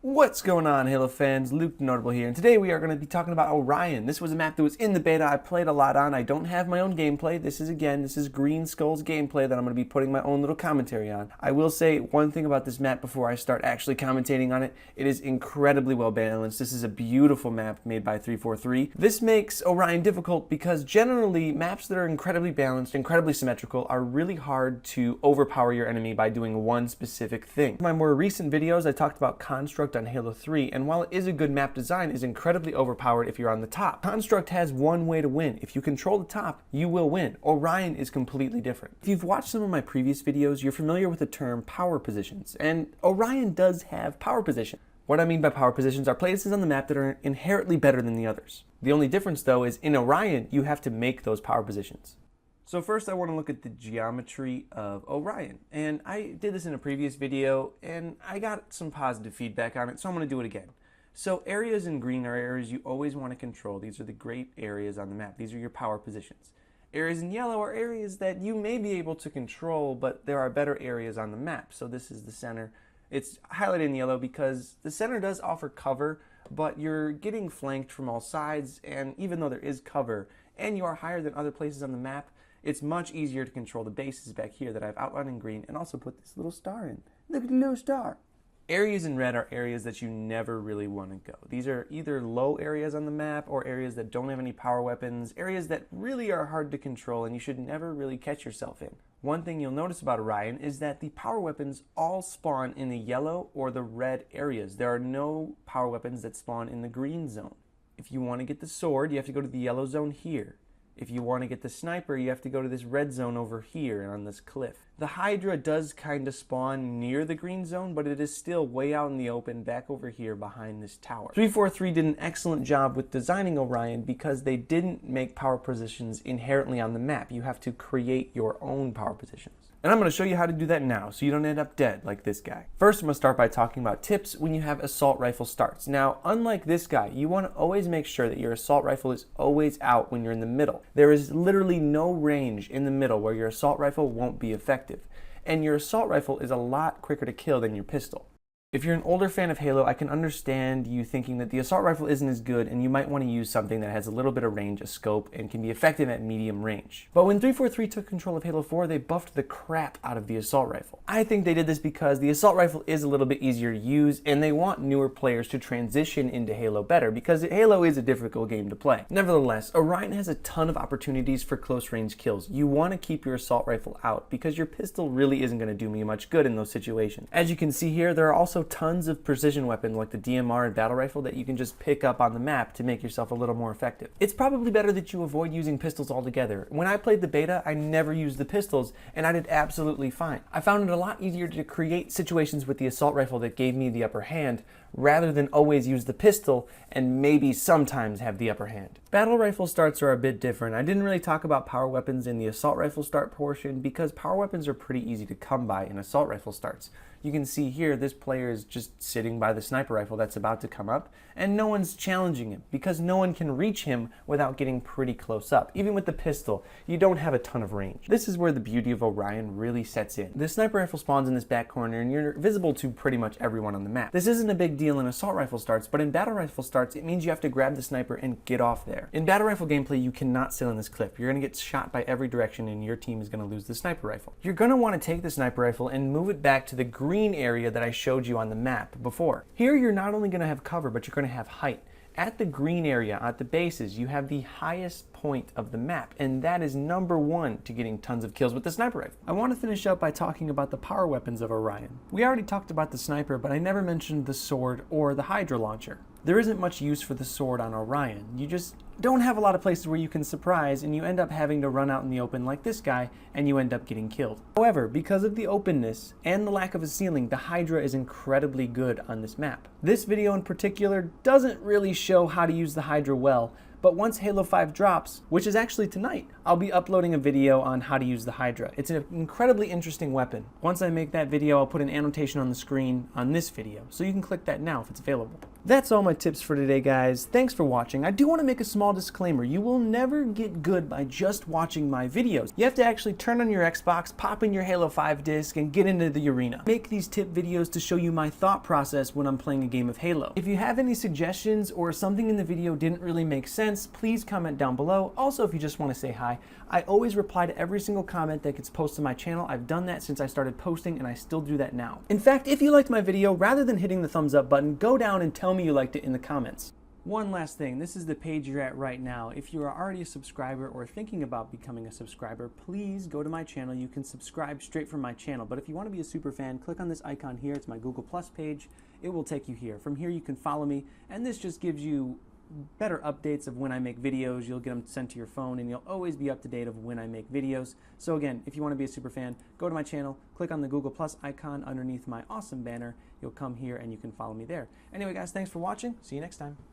What's going on, Halo fans? TheNotable here, and today we are going to be talking about Orion. This was a map that was in the beta. I played a lot on. I don't have my own gameplay. This is Green Skull's gameplay that I'm going to be putting my own little commentary on. I will say one thing about this map before I start actually commentating on it. It is incredibly well balanced. This is a beautiful map made by 343. This makes Orion difficult because generally maps that are incredibly balanced, incredibly symmetrical, are really hard to overpower your enemy by doing one specific thing. In my more recent videos, I talked about Construct on Halo 3, and while it is a good map design, it is incredibly overpowered if you're on the top. Construct has one way to win. If you control the top, you will win. Orion is completely different. If you've watched some of my previous videos, you're familiar with the term power positions, and Orion does have power positions. What I mean by power positions are places on the map that are inherently better than the others. The only difference, though, is in Orion, you have to make those power positions. So first I want to look at the geometry of Orion, and I did this in a previous video and I got some positive feedback on it, so I'm going to do it again. So areas in green are areas you always want to control. These are the great areas on the map. These are your power positions. Areas in yellow are areas that you may be able to control, but there are better areas on the map. So this is the center. It's highlighted in yellow because the center does offer cover, but you're getting flanked from all sides, and even though there is cover and you are higher than other places on the map, it's much easier to control the bases back here that I've outlined in green and also put this little star in. Look at the little star. Areas in red are areas that you never really want to go. These are either low areas on the map or areas that don't have any power weapons, areas that really are hard to control and you should never really catch yourself in. One thing you'll notice about Orion is that the power weapons all spawn in the yellow or the red areas. There are no power weapons that spawn in the green zone. If you want to get the sword, you have to go to the yellow zone here. If you want to get the sniper, you have to go to this red zone over here on this cliff. The Hydra does kind of spawn near the green zone, but it is still way out in the open back over here behind this tower. 343 did an excellent job with designing Orion because they didn't make power positions inherently on the map. You have to create your own power positions. And I'm going to show you how to do that now so you don't end up dead like this guy. First, I'm going to start by talking about tips when you have assault rifle starts. Now, unlike this guy, you want to always make sure that your assault rifle is always out when you're in the middle. There is literally no range in the middle where your assault rifle won't be effective. And your assault rifle is a lot quicker to kill than your pistol. If you're an older fan of Halo, I can understand you thinking that the assault rifle isn't as good and you might want to use something that has a little bit of range, a scope, and can be effective at medium range. But when 343 took control of Halo 4, they buffed the crap out of the assault rifle. I think they did this because the assault rifle is a little bit easier to use and they want newer players to transition into Halo better because Halo is a difficult game to play. Nevertheless, Orion has a ton of opportunities for close range kills. You want to keep your assault rifle out because your pistol really isn't going to do me much good in those situations. As you can see here, there are also tons of precision weapons like the DMR and battle rifle that you can just pick up on the map to make yourself a little more effective. It's probably better that you avoid using pistols altogether. When I played the beta, I never used the pistols and I did absolutely fine. I found it a lot easier to create situations with the assault rifle that gave me the upper hand rather than always use the pistol and maybe sometimes have the upper hand. Battle rifle starts are a bit different. I didn't really talk about power weapons in the assault rifle start portion because power weapons are pretty easy to come by in assault rifle starts. You can see here this player is just sitting by the sniper rifle that's about to come up and no one's challenging him because no one can reach him without getting pretty close up. Even with the pistol, you don't have a ton of range. This is where the beauty of Orion really sets in. The sniper rifle spawns in this back corner and you're visible to pretty much everyone on the map. This isn't a big deal in assault rifle starts, but in battle rifle starts, it means you have to grab the sniper and get off there. In battle rifle gameplay, you cannot sit on this cliff. You're going to get shot by every direction and your team is going to lose the sniper rifle. You're going to want to take the sniper rifle and move it back to the green area that I showed you on the map before. Here, you're not only going to have cover, but you're going to have height. At the green area, at the bases, you have the highest point of the map, and that is #1 to getting tons of kills with the sniper rifle. I want to finish up by talking about the power weapons of Orion. We already talked about the sniper, but I never mentioned the sword or the Hydra launcher. There isn't much use for the sword on Orion. You just don't have a lot of places where you can surprise and you end up having to run out in the open like this guy and you end up getting killed. However, because of the openness and the lack of a ceiling, the Hydra is incredibly good on this map. This video in particular doesn't really show how to use the Hydra well, But once Halo 5 drops, which is actually tonight, I'll be uploading a video on how to use the Hydra. It's an incredibly interesting weapon. Once I make that video, I'll put an annotation on the screen on this video, so you can click that now if it's available. That's all my tips for today, guys. Thanks for watching. I do want to make a small disclaimer. You will never get good by just watching my videos. You have to actually turn on your Xbox, pop in your Halo 5 disc, and get into the arena. Make these tip videos to show you my thought process when I'm playing a game of Halo. If you have any suggestions or something in the video didn't really make sense, please comment down below. Also, if you just want to say hi, I always reply to every single comment that gets posted to my channel. I've done that since I started posting, and I still do that now. In fact, if you liked my video, rather than hitting the thumbs up button, go down and tell me you liked it in the comments. One last thing, this is the page you're at right now. If you are already a subscriber or thinking about becoming a subscriber, please go to my channel. You can subscribe straight from my channel. But if you want to be a super fan, click on this icon here. It's my Google Plus page. It will take you here. From here you can follow me, and this just gives you better updates of when I make videos. You'll get them sent to your phone, and you'll always be up to date of when I make videos. So again, if you want to be a super fan, go to my channel, click on the Google Plus icon underneath my awesome banner. You'll come here and you can follow me there. Anyway, guys, thanks for watching. See you next time.